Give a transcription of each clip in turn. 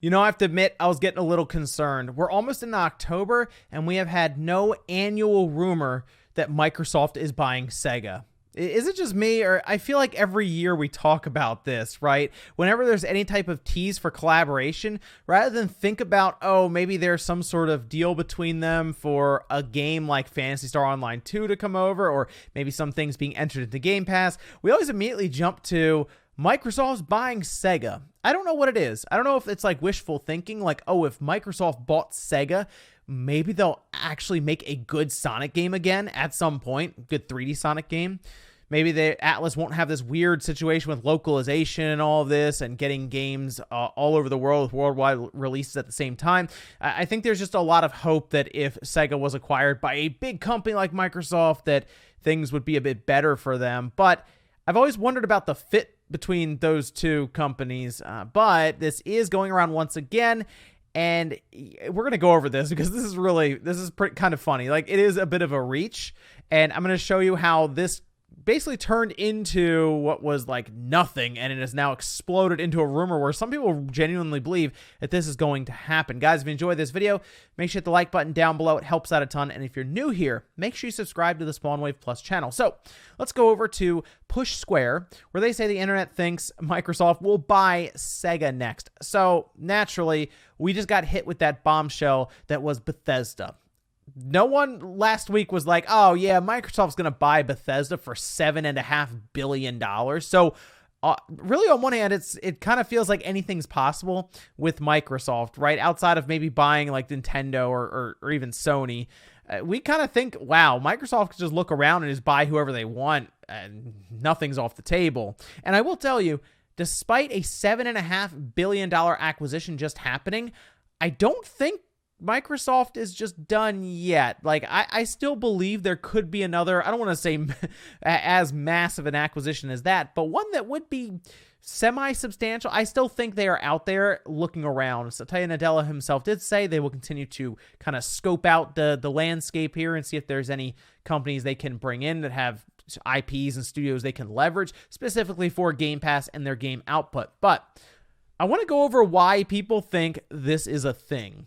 You know, I have to admit, I was getting a little concerned. We're almost in October, and we have had no annual rumor that Microsoft is buying SEGA. Is it just me, or I feel like every year we talk about this, right? Whenever there's any type of tease for collaboration, rather than think about, oh, maybe there's some sort of deal between them for a game like Phantasy Star Online 2 to come over, or maybe some things being entered into Game Pass, we always immediately jump to Microsoft's buying SEGA. I don't know what it is. I don't know if it's like wishful thinking, like, oh, if Microsoft bought SEGA, maybe they'll actually make a good Sonic game again at some point, good 3D Sonic game. Maybe the Atlas won't have this weird situation with localization and all of this and getting games all over the world with worldwide releases at the same time. I think there's just a lot of hope that if SEGA was acquired by a big company like Microsoft, that things would be a bit better for them. But I've always wondered about the fit between those two companies, but this is going around once again, and we're going to go over this because this is pretty kind of funny. Like, it is a bit of a reach, and I'm going to show you how this basically turned into what was like nothing, and it has now exploded into a rumor where some people genuinely believe that this is going to happen. Guys, if you enjoyed this video, make sure to hit the like button down below. It helps out a ton. And if you're new here, make sure you subscribe to the Spawnwave Plus channel. So let's go over to Push Square, where they say the internet thinks Microsoft will buy SEGA next. So naturally, we just got hit with that bombshell that was Bethesda. No one last week was like, oh yeah, Microsoft's going to buy Bethesda for $7.5 billion. So really on one hand, it kind of feels like anything's possible with Microsoft, right? Outside of maybe buying like Nintendo or even Sony. We kind of think, wow, Microsoft could just look around and just buy whoever they want and nothing's off the table. And I will tell you, despite a $7.5 billion acquisition just happening, I don't think Microsoft is just done yet. Like, I still believe there could be another, I don't want to say as massive an acquisition as that, but one that would be semi-substantial. I still think they are out there looking around. Satya Nadella himself did say they will continue to kind of scope out the landscape here and see if there's any companies they can bring in that have IPs and studios they can leverage, specifically for Game Pass and their game output. But I want to go over why people think this is a thing.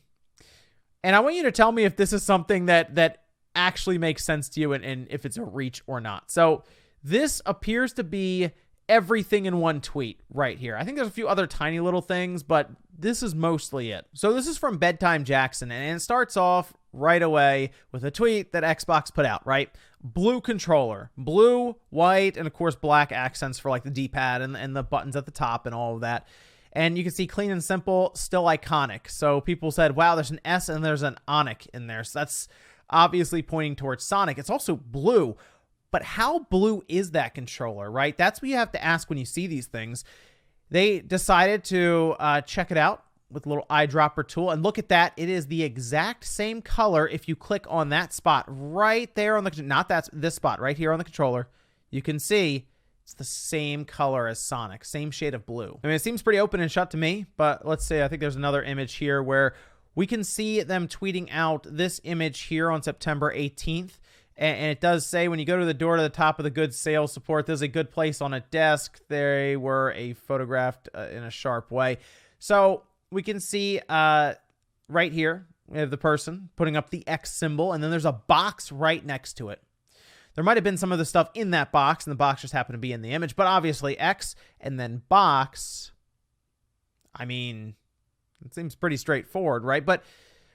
And I want you to tell me if this is something that actually makes sense to you and if it's a reach or not. So this appears to be everything in one tweet right here. I think there's a few other tiny little things, but this is mostly it. So this is from Bedtime Jackson, and it starts off right away with a tweet that Xbox put out, right? Blue controller, blue, white, and of course black accents for like the D-pad and the buttons at the top and all of that. And you can see clean and simple, still iconic. So people said, wow, there's an S and there's an Onic in there. So that's obviously pointing towards Sonic. It's also blue. But how blue is that controller, right? That's what you have to ask when you see these things. They decided to check it out with a little eyedropper tool. And look at that. It is the exact same color if you click on that spot right there on the, not this spot right here on the controller. You can see it's the same color as Sonic, same shade of blue. I mean, it seems pretty open and shut to me, but let's see. I think there's another image here where we can see them tweeting out this image here on September 18th. And it does say when you go to the door to the top of the good sales support, there's a good place on a desk. They were photographed in a sharp way. So we can see right here, we have the person putting up the X symbol, and then there's a box right next to it. There might have been some of the stuff in that box, and the box just happened to be in the image. But obviously, X and then box, I mean, it seems pretty straightforward, right? But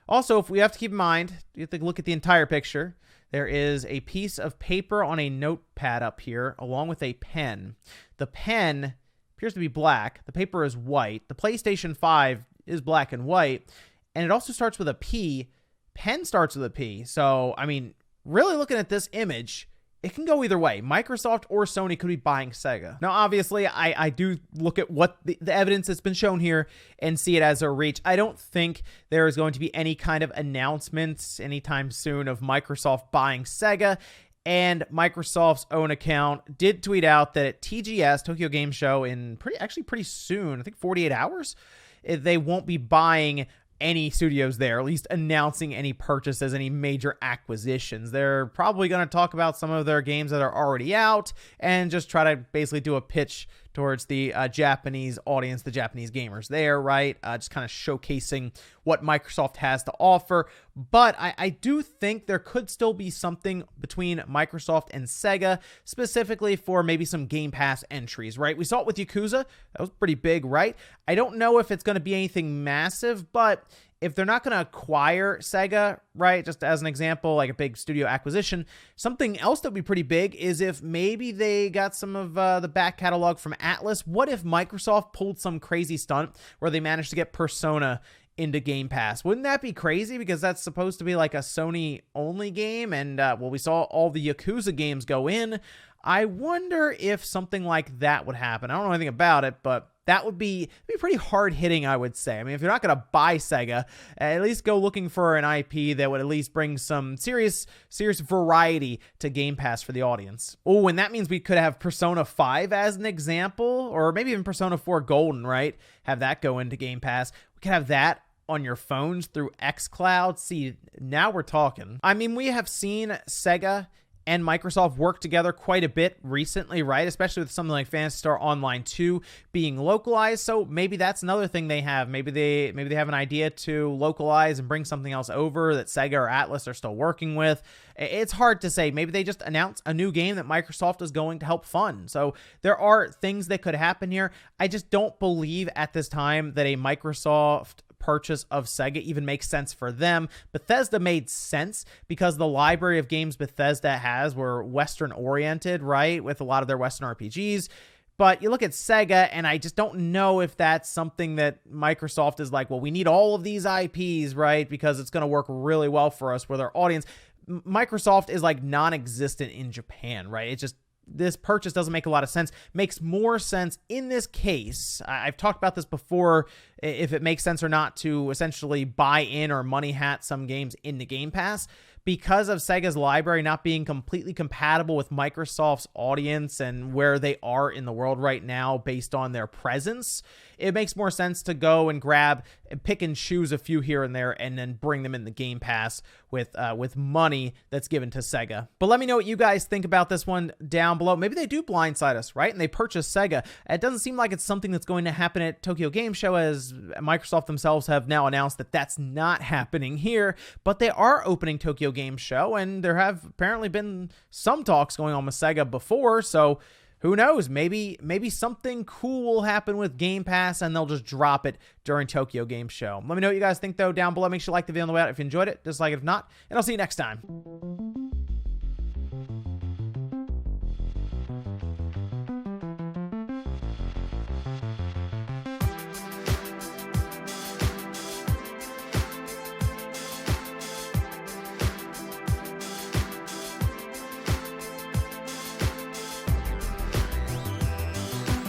also, if we have to keep in mind, you have to look at the entire picture. There is a piece of paper on a notepad up here, along with a pen. The pen appears to be black. The paper is white. The PlayStation 5 is black and white. And it also starts with a P. Pen starts with a P. So, I mean, really looking at this image, it can go either way. Microsoft or Sony could be buying SEGA. Now, obviously, I do look at what the evidence that's been shown here and see it as a reach. I don't think there is going to be any kind of announcements anytime soon of Microsoft buying SEGA. And Microsoft's own account did tweet out that at TGS, Tokyo Game Show, in pretty soon, I think 48 hours, they won't be buying any studios there, at least announcing any purchases, any major acquisitions. They're probably going to talk about some of their games that are already out and just try to basically do a pitch towards the Japanese audience, the Japanese gamers there, right? Just kind of showcasing what Microsoft has to offer. But I do think there could still be something between Microsoft and Sega, specifically for maybe some Game Pass entries, right? We saw it with Yakuza. That was pretty big, right? I don't know if it's going to be anything massive, but if they're not going to acquire Sega, right, just as an example, like a big studio acquisition, something else that would be pretty big is if maybe they got some of the back catalog from Atlas. What if Microsoft pulled some crazy stunt where they managed to get Persona into Game Pass? Wouldn't that be crazy? Because that's supposed to be like a Sony-only game, and, well, we saw all the Yakuza games go in. I wonder if something like that would happen. I don't know anything about it, but that would be pretty hard-hitting, I would say. I mean, if you're not going to buy Sega, at least go looking for an IP that would at least bring some serious variety to Game Pass for the audience. Oh, and that means we could have Persona 5 as an example, or maybe even Persona 4 Golden, right? Have that go into Game Pass. We could have that on your phones through xCloud. See, now we're talking. I mean, we have seen Sega and Microsoft work together quite a bit recently, right? Especially with something like Phantasy Star Online 2 being localized. So maybe that's another thing they have. Maybe they have an idea to localize and bring something else over that Sega or Atlas are still working with. It's hard to say. Maybe they just announce a new game that Microsoft is going to help fund. So there are things that could happen here. I just don't believe at this time that a Microsoft purchase of Sega even makes sense for them. Bethesda made sense because the library of games Bethesda has were Western oriented, right? With a lot of their Western RPGs. But you look at Sega, and I just don't know if that's something that Microsoft is like, well, we need all of these IPs, right? Because it's going to work really well for us with our audience. Microsoft is like non-existent in Japan, right? It's just, this purchase doesn't make a lot of sense. Makes more sense in this case. I've talked about this before, if it makes sense or not to essentially buy in or money hat some games into Game Pass. Because of Sega's library not being completely compatible with Microsoft's audience and where they are in the world right now based on their presence, it makes more sense to go and grab and pick and choose a few here and there and then bring them in the Game Pass with money that's given to Sega. But let me know what you guys think about this one down below. Maybe they do blindside us, right? And they purchase Sega. It doesn't seem like it's something that's going to happen at Tokyo Game Show, as Microsoft themselves have now announced that that's not happening here, but they are opening Tokyo Game Show, and there have apparently been some talks going on with Sega before, so who knows? Maybe something cool will happen with Game Pass and they'll just drop it during Tokyo Game Show. Let me know what you guys think, though, down below. Make sure you like the video on the way out if you enjoyed it. Dislike it if not, and I'll see you next time.